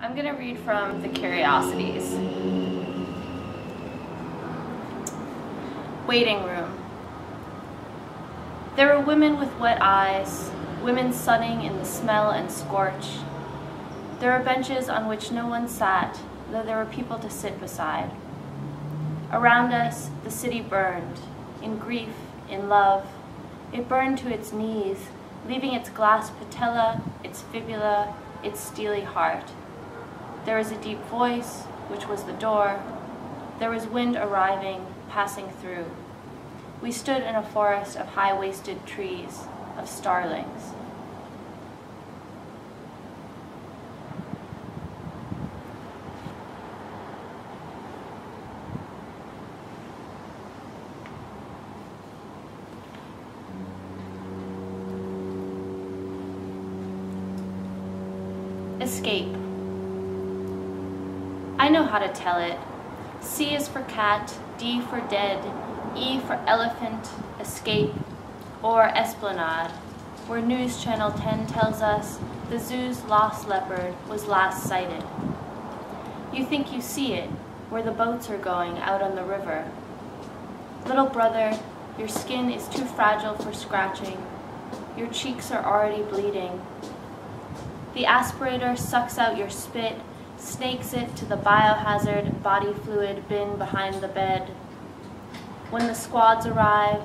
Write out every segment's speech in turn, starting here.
I'm going to read from the Curiosities. Waiting room. There were women with wet eyes, women sunning in the smell and scorch. There were benches on which no one sat, though there were people to sit beside. Around us, the city burned, in grief, in love. It burned to its knees, leaving its glass patella, its fibula, its steely heart. There was a deep voice, which was the door. There was wind arriving, passing through. We stood in a forest of high-waisted trees, of starlings. Escape. I know how to tell it. C is for cat, D for dead, E for elephant, escape, or esplanade, where News Channel 10 tells us the zoo's lost leopard was last sighted. You think you see it, where the boats are going out on the river. Little brother, your skin is too fragile for scratching. Your cheeks are already bleeding. The aspirator sucks out your spit, snakes it to the biohazard body fluid bin behind the bed. When the squads arrive,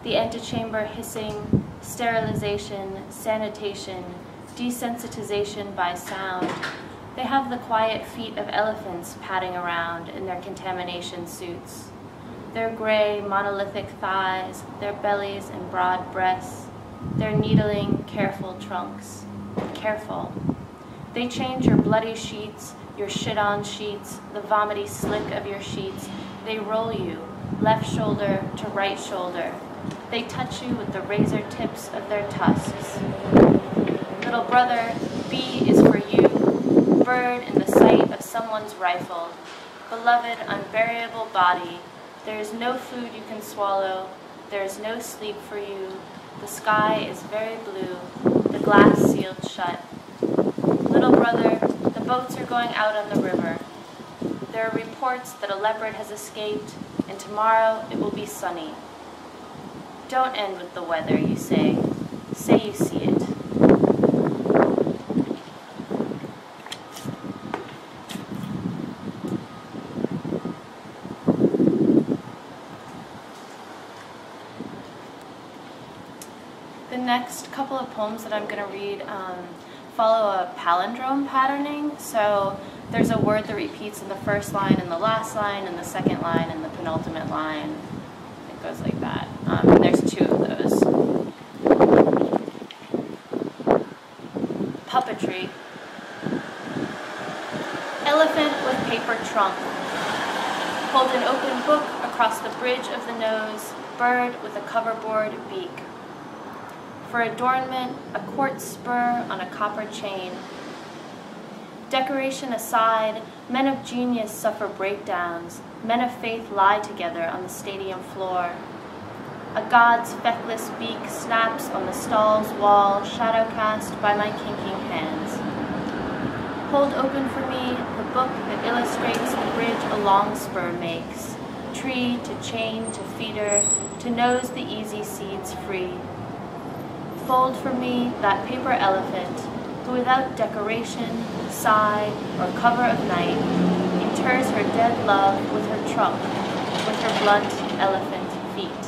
the antechamber hissing, sterilization, sanitation, desensitization by sound, they have the quiet feet of elephants padding around in their contamination suits. Their gray, monolithic thighs, their bellies and broad breasts, their needling, careful trunks. Careful. They change your bloody sheets, your shit-on sheets, the vomity slick of your sheets. They roll you, left shoulder to right shoulder. They touch you with the razor tips of their tusks. Little brother, B is for you, bird in the sight of someone's rifle. Beloved, unburiable body, there is no food you can swallow, there is no sleep for you. The sky is very blue, the glass sealed shut. Little brother, the boats are going out on the river. There are reports that a leopard has escaped, and tomorrow it will be sunny. Don't end with the weather, you say. Say you see it. The next couple of poems that I'm going to read follow a palindrome patterning. So there's a word that repeats in the first line and the last line and the second line and the penultimate line. It goes like that. And there's two of those. Puppetry. Elephant with paper trunk. Hold an open book across the bridge of the nose. Bird with a coverboard beak. For adornment, a quartz spur on a copper chain. Decoration aside, men of genius suffer breakdowns. Men of faith lie together on the stadium floor. A god's feckless beak snaps on the stall's wall, shadow cast by my kinking hands. Hold open for me the book that illustrates the bridge a long spur makes. Tree to chain to feeder, to nose the easy seeds free. Fold for me that paper elephant, who without decoration, sigh, or cover of night, inters her dead love with her trunk, with her blunt elephant feet.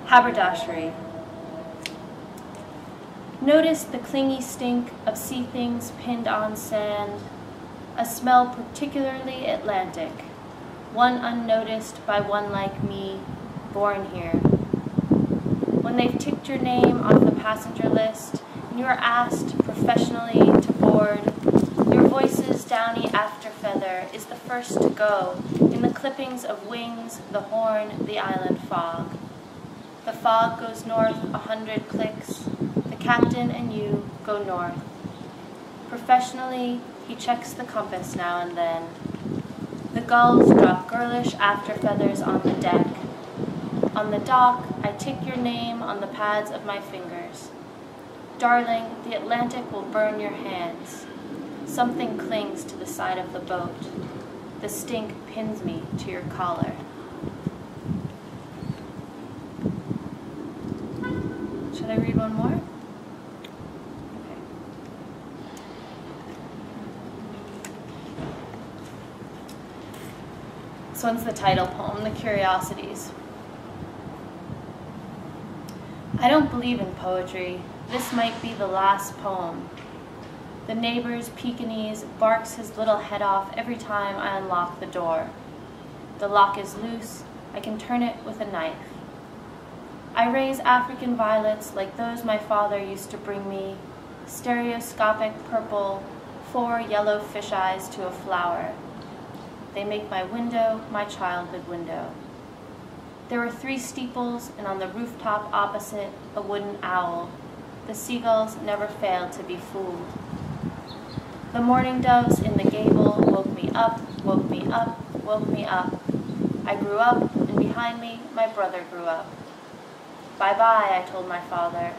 Haberdashery. Notice the clingy stink of sea things pinned on sand, a smell particularly Atlantic. One unnoticed by one like me, born here. When they've ticked your name off the passenger list, and you are asked professionally to board, your voice's downy after feather is the first to go, in the clippings of wings, the horn, the island fog. The fog goes north 100 clicks, the captain and you go north. Professionally, he checks the compass now and then. The gulls drop girlish after feathers on the deck. On the dock, I tick your name on the pads of my fingers. Darling, the Atlantic will burn your hands. Something clings to the side of the boat. The stink pins me to your collar. Should I read one more? Okay. This one's the title poem, The Curiosities. I don't believe in poetry. This might be the last poem. The neighbor's Pekingese barks his little head off every time I unlock the door. The lock is loose. I can turn it with a knife. I raise African violets like those my father used to bring me, stereoscopic purple, 4 yellow fisheyes to a flower. They make my window my childhood window. There were 3 steeples, and on the rooftop opposite, a wooden owl. The seagulls never failed to be fooled. The mourning doves in the gable woke me up, woke me up, woke me up. I grew up, and behind me, my brother grew up. Bye-bye, I told my father.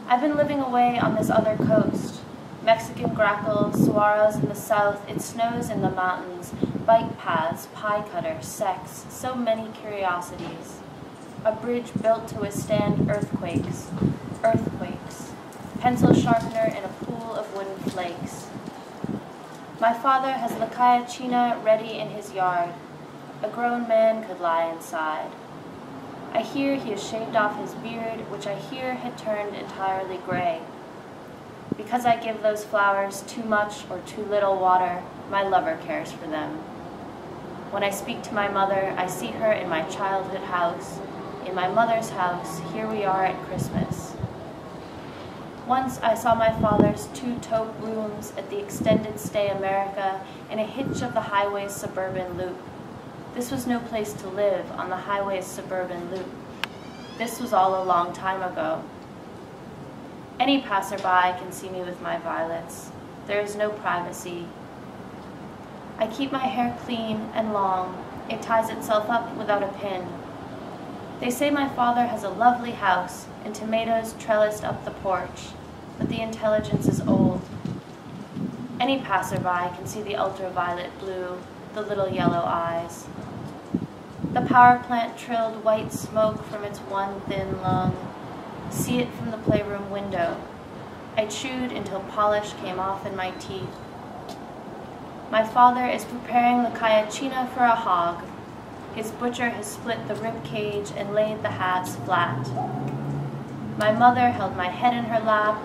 I've been living away on this other coast. Mexican grackles, saguaros in the south, it snows in the mountains, bike paths, pie cutter, sex, so many curiosities. A bridge built to withstand earthquakes, pencil sharpener in a pool of wooden flakes. My father has La Cayachina ready in his yard. A grown man could lie inside. I hear he has shaved off his beard, which I hear had turned entirely gray. Because I give those flowers too much or too little water, my lover cares for them. When I speak to my mother, I see her in my childhood house. In my mother's house, here we are at Christmas. Once I saw my father's 2 taupe rooms at the Extended Stay America in a hitch of the highway's suburban loop. This was no place to live on the highway's suburban loop. This was all a long time ago. Any passerby can see me with my violets. There is no privacy. I keep my hair clean and long. It ties itself up without a pin. They say my father has a lovely house and tomatoes trellised up the porch, but the intelligence is old. Any passerby can see the ultraviolet blue, the little yellow eyes. The power plant trilled white smoke from its one thin lung. See it from the playroom window. I chewed until polish came off in my teeth. My father is preparing the cayachina for a hog. His butcher has split the rib cage and laid the halves flat. My mother held my head in her lap.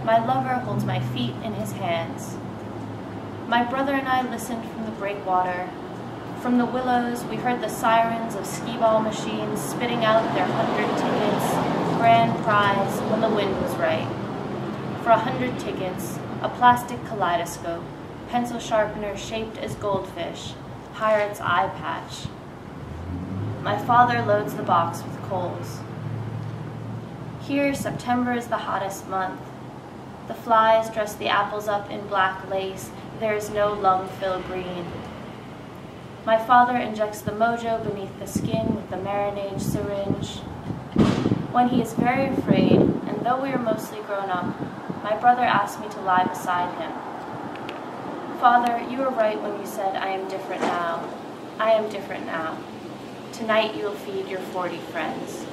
My lover holds my feet in his hands. My brother and I listened from the breakwater. From the willows, we heard the sirens of skee-ball machines spitting out their 100 tickets, grand prize when the wind was right. For 100 tickets, a plastic kaleidoscope, pencil sharpener shaped as goldfish, pirate's eye patch. My father loads the box with coals. Here, September is the hottest month. The flies dress the apples up in black lace. There is no lung-fill green. My father injects the mojo beneath the skin with the marinade syringe. When he is very afraid, and though we are mostly grown up, my brother asks me to lie beside him. Father, you were right when you said, I am different now. I am different now. Tonight you will feed your 40 friends.